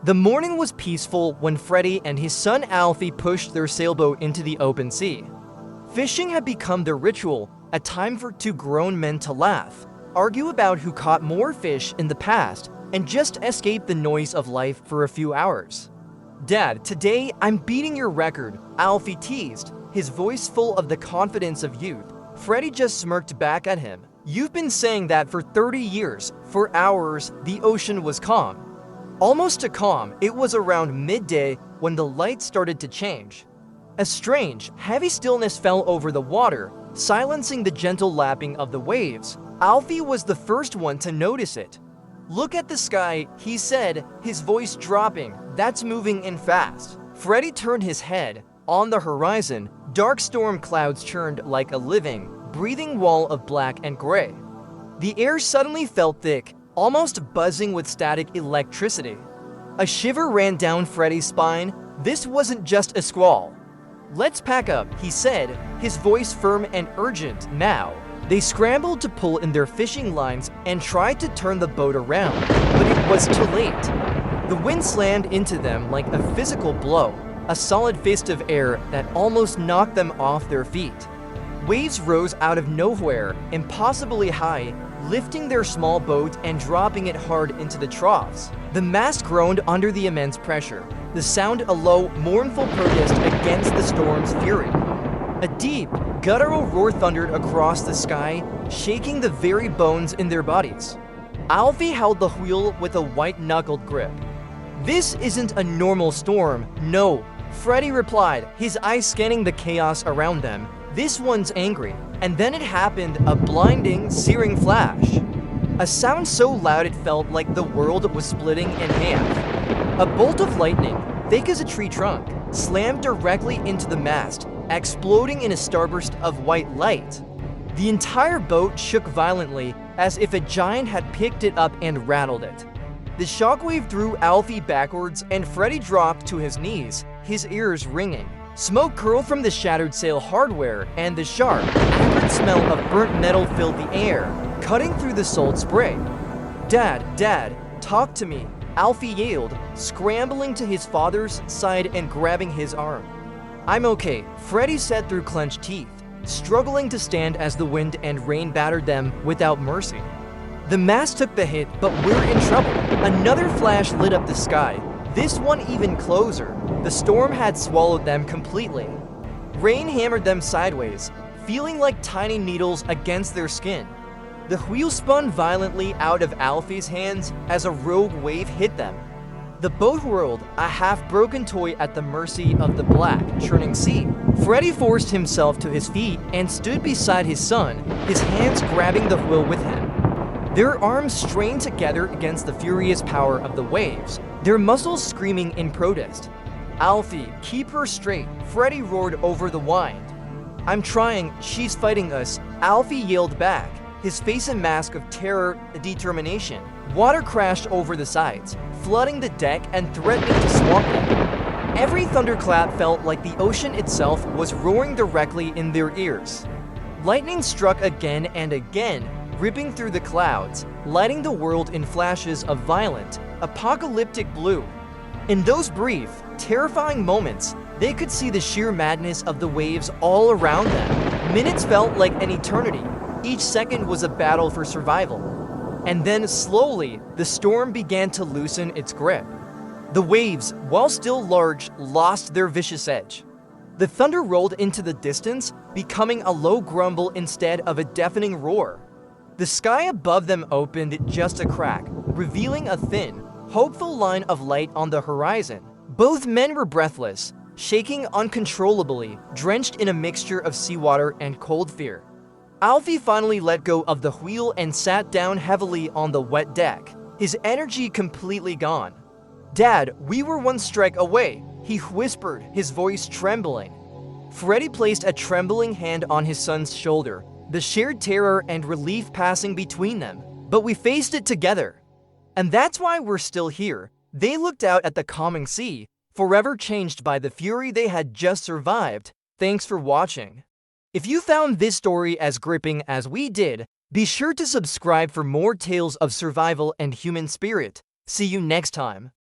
The morning was peaceful when Freddy and his son Alfie pushed their sailboat into the open sea. Fishing had become their ritual, a time for two grown men to laugh, argue about who caught more fish in the past, and just escape the noise of life for a few hours. "Dad, today I'm beating your record," Alfie teased, his voice full of the confidence of youth. Freddy just smirked back at him. "You've been saying that for 30 years. For hours, the ocean was calm." Almost a calm, it was around midday when the light started to change. A strange, heavy stillness fell over the water, silencing the gentle lapping of the waves. Alfie was the first one to notice it. "Look at the sky," he said, his voice dropping. "That's moving in fast." Freddy turned his head. On the horizon, dark storm clouds churned like a living, breathing wall of black and gray. The air suddenly felt thick, almost buzzing with static electricity. A shiver ran down Freddy's spine. This wasn't just a squall. "Let's pack up," he said, his voice firm and urgent. Now, they scrambled to pull in their fishing lines and tried to turn the boat around, but it was too late. The wind slammed into them like a physical blow, a solid fist of air that almost knocked them off their feet. Waves rose out of nowhere, impossibly high, lifting their small boat and dropping it hard into the troughs. The mast groaned under the immense pressure, the sound a low, mournful protest against the storm's fury. A deep, guttural roar thundered across the sky, shaking the very bones in their bodies. Alfie held the wheel with a white-knuckled grip. "This isn't a normal storm, no," Freddy replied, his eyes scanning the chaos around them. "This one's angry." And then it happened, a blinding, searing flash. A sound so loud it felt like the world was splitting in half. A bolt of lightning, thick as a tree trunk, slammed directly into the mast, exploding in a starburst of white light. The entire boat shook violently, as if a giant had picked it up and rattled it. The shockwave threw Alfie backwards, and Freddy dropped to his knees, his ears ringing. Smoke curled from the shattered sail hardware, and the sharp, acrid smell of burnt metal filled the air, cutting through the salt spray. Dad, talk to me," Alfie yelled, scrambling to his father's side and grabbing his arm. "I'm okay," Freddy said through clenched teeth, struggling to stand as the wind and rain battered them without mercy. The mast took the hit, but we're in trouble. Another flash lit up the sky, this one even closer. The storm had swallowed them completely. Rain hammered them sideways, feeling like tiny needles against their skin. The wheel spun violently out of Alfie's hands as a rogue wave hit them. The boat whirled, a half-broken toy at the mercy of the black, churning sea. Freddy forced himself to his feet and stood beside his son, his hands grabbing the wheel with him. Their arms strained together against the furious power of the waves, their muscles screaming in protest. "Alfie, keep her straight," Freddy roared over the wind. "I'm trying, she's fighting us," Alfie yelled back, his face a mask of terror and determination. Water crashed over the sides, flooding the deck and threatening to swamp them. Every thunderclap felt like the ocean itself was roaring directly in their ears. Lightning struck again and again, ripping through the clouds, lighting the world in flashes of violent, apocalyptic blue. In those brief, terrifying moments, they could see the sheer madness of the waves all around them. Minutes felt like an eternity. Each second was a battle for survival. And then, slowly, the storm began to loosen its grip. The waves, while still large, lost their vicious edge. The thunder rolled into the distance, becoming a low grumble instead of a deafening roar. The sky above them opened just a crack, revealing a thin, hopeful line of light on the horizon. Both men were breathless, shaking uncontrollably, drenched in a mixture of seawater and cold fear. Alfie finally let go of the wheel and sat down heavily on the wet deck, his energy completely gone. "Dad, we were one strike away," he whispered, his voice trembling. Freddy placed a trembling hand on his son's shoulder, the shared terror and relief passing between them. "But we faced it together. And that's why we're still here." They looked out at the calming sea, forever changed by the fury they had just survived. Thanks for watching. If you found this story as gripping as we did, be sure to subscribe for more tales of survival and human spirit. See you next time.